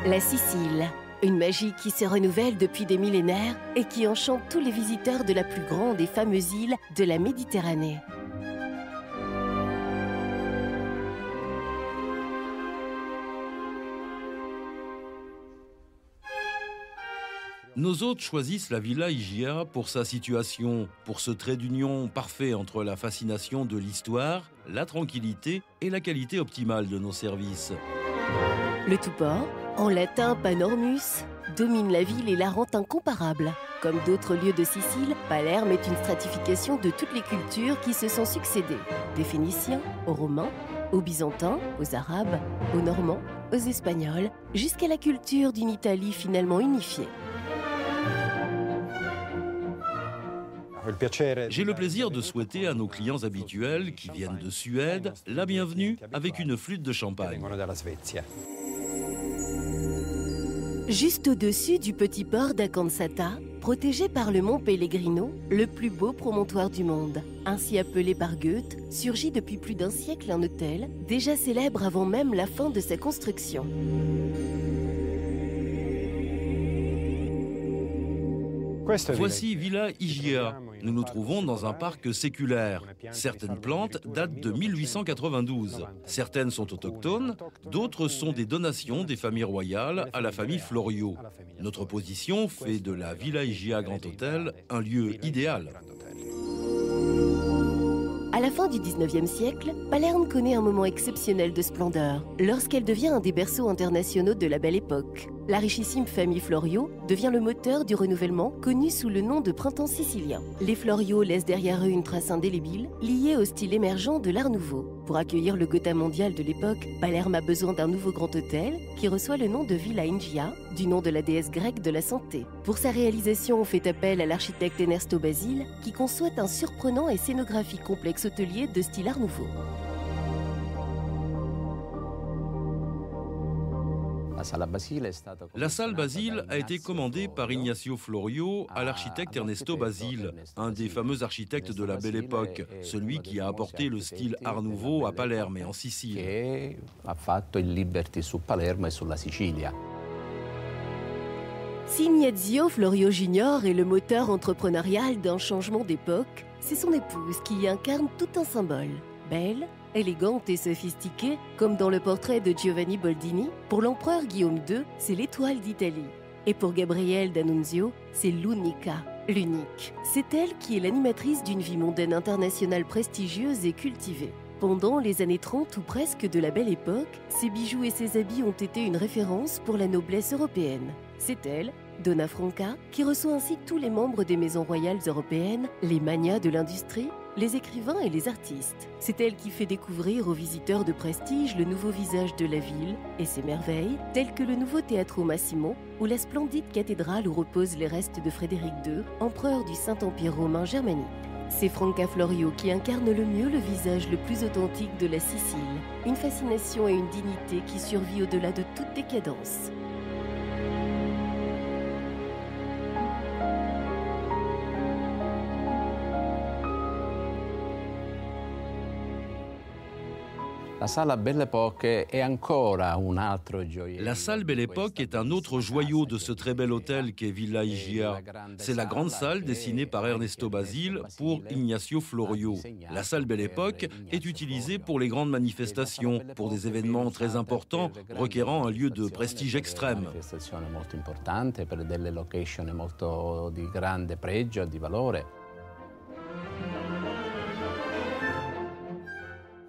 La Sicile, une magie qui se renouvelle depuis des millénaires et qui enchante tous les visiteurs de la plus grande et fameuse île de la Méditerranée. Nos hôtes choisissent la Villa Igia pour sa situation, pour ce trait d'union parfait entre la fascination de l'histoire, la tranquillité et la qualité optimale de nos services. Le tout-port, en latin Panormus, domine la ville et la rend incomparable. Comme d'autres lieux de Sicile, Palerme est une stratification de toutes les cultures qui se sont succédées. Des Phéniciens aux Romains, aux Byzantins, aux Arabes, aux Normands, aux Espagnols, jusqu'à la culture d'une Italie finalement unifiée. J'ai le plaisir de souhaiter à nos clients habituels qui viennent de Suède la bienvenue avec une flûte de champagne. Juste au-dessus du petit port d'Acansata, protégé par le mont Pellegrino, le plus beau promontoire du monde. Ainsi appelé par Goethe, surgit depuis plus d'un siècle un hôtel, déjà célèbre avant même la fin de sa construction. Voici Villa Igia. Nous nous trouvons dans un parc séculaire. Certaines plantes datent de 1892. Certaines sont autochtones, d'autres sont des donations des familles royales à la famille Florio. Notre position fait de la Villa Igia Grand Hôtel un lieu idéal. À la fin du 19e siècle, Palerme connaît un moment exceptionnel de splendeur, lorsqu'elle devient un des berceaux internationaux de la Belle Époque. La richissime famille Florio devient le moteur du renouvellement connu sous le nom de printemps sicilien. Les Florio laissent derrière eux une trace indélébile, liée au style émergent de l'Art Nouveau. Pour accueillir le Gotha mondial de l'époque, Palerme a besoin d'un nouveau grand hôtel qui reçoit le nom de Villa Igia, du nom de la déesse grecque de la santé. Pour sa réalisation, on fait appel à l'architecte Ernesto Basile, qui conçoit un surprenant et scénographique complexe hôtelier de style Art Nouveau. La salle Basile a été commandée par Ignacio Florio à l'architecte Ernesto Basile, un des fameux architectes de la Belle Époque, celui qui a apporté le style Art Nouveau à Palerme et en Sicile. Si Ignazio Florio Junior est le moteur entrepreneurial d'un changement d'époque, c'est son épouse qui y incarne tout un symbole. Belle, élégante et sophistiquée, comme dans le portrait de Giovanni Boldini, pour l'empereur Guillaume II, c'est l'étoile d'Italie. Et pour Gabrielle D'Annunzio, c'est l'unica, l'unique. C'est elle qui est l'animatrice d'une vie mondaine internationale prestigieuse et cultivée. Pendant les années 30 ou presque de la Belle Époque, ses bijoux et ses habits ont été une référence pour la noblesse européenne. C'est elle, Donna Franca, qui reçoit ainsi tous les membres des maisons royales européennes, les magnats de l'industrie, les écrivains et les artistes. C'est elle qui fait découvrir aux visiteurs de prestige le nouveau visage de la ville et ses merveilles, telles que le nouveau Teatro Massimo ou la splendide cathédrale où reposent les restes de Frédéric II, empereur du Saint-Empire romain germanique. C'est Franca Florio qui incarne le mieux le visage le plus authentique de la Sicile, une fascination et une dignité qui survit au-delà de toute décadence. La salle Belle Époque est un autre joyau de ce très bel hôtel qu'est Villa Igia. C'est la grande salle dessinée par Ernesto Basile pour Ignacio Florio. La salle Belle Époque est utilisée pour les grandes manifestations, pour des événements très importants requérant un lieu de prestige extrême.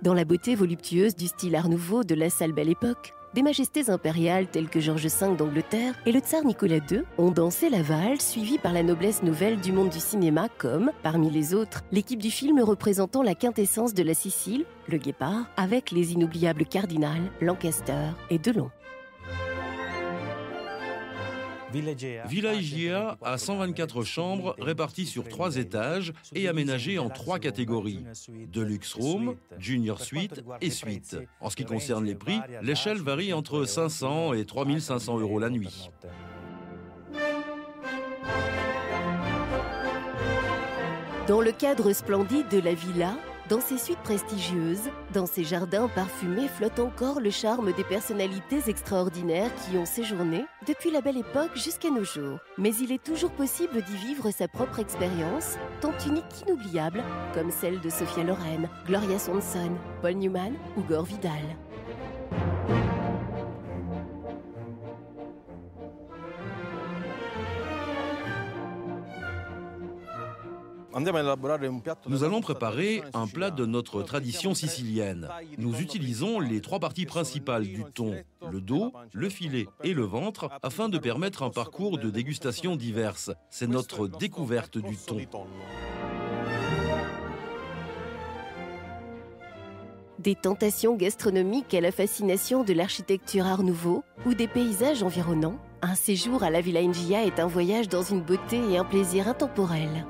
Dans la beauté voluptueuse du style Art Nouveau de la salle Belle Époque, des majestés impériales telles que George V d'Angleterre et le tsar Nicolas II ont dansé la valse, suivie par la noblesse nouvelle du monde du cinéma comme, parmi les autres, l'équipe du film représentant la quintessence de la Sicile, le Guépard, avec les inoubliables Cardinal, Lancaster et Delon. Villa Igia a 124 chambres réparties sur 3 étages et aménagées en 3 catégories: Deluxe Room, Junior Suite et Suite. En ce qui concerne les prix, l'échelle varie entre 500 et 3500 € la nuit. Dans le cadre splendide de la villa, Dans ces suites prestigieuses, dans ces jardins parfumés flotte encore le charme des personnalités extraordinaires qui ont séjourné depuis la Belle Époque jusqu'à nos jours. Mais il est toujours possible d'y vivre sa propre expérience, tant unique qu'inoubliable, comme celle de Sophia Loren, Gloria Swanson, Paul Newman ou Gore Vidal. Nous allons préparer un plat de notre tradition sicilienne. Nous utilisons les 3 parties principales du thon, le dos, le filet et le ventre, afin de permettre un parcours de dégustation diverses. C'est notre découverte du thon. Des tentations gastronomiques à la fascination de l'architecture Art Nouveau ou des paysages environnants, un séjour à la Villa Engia est un voyage dans une beauté et un plaisir intemporels.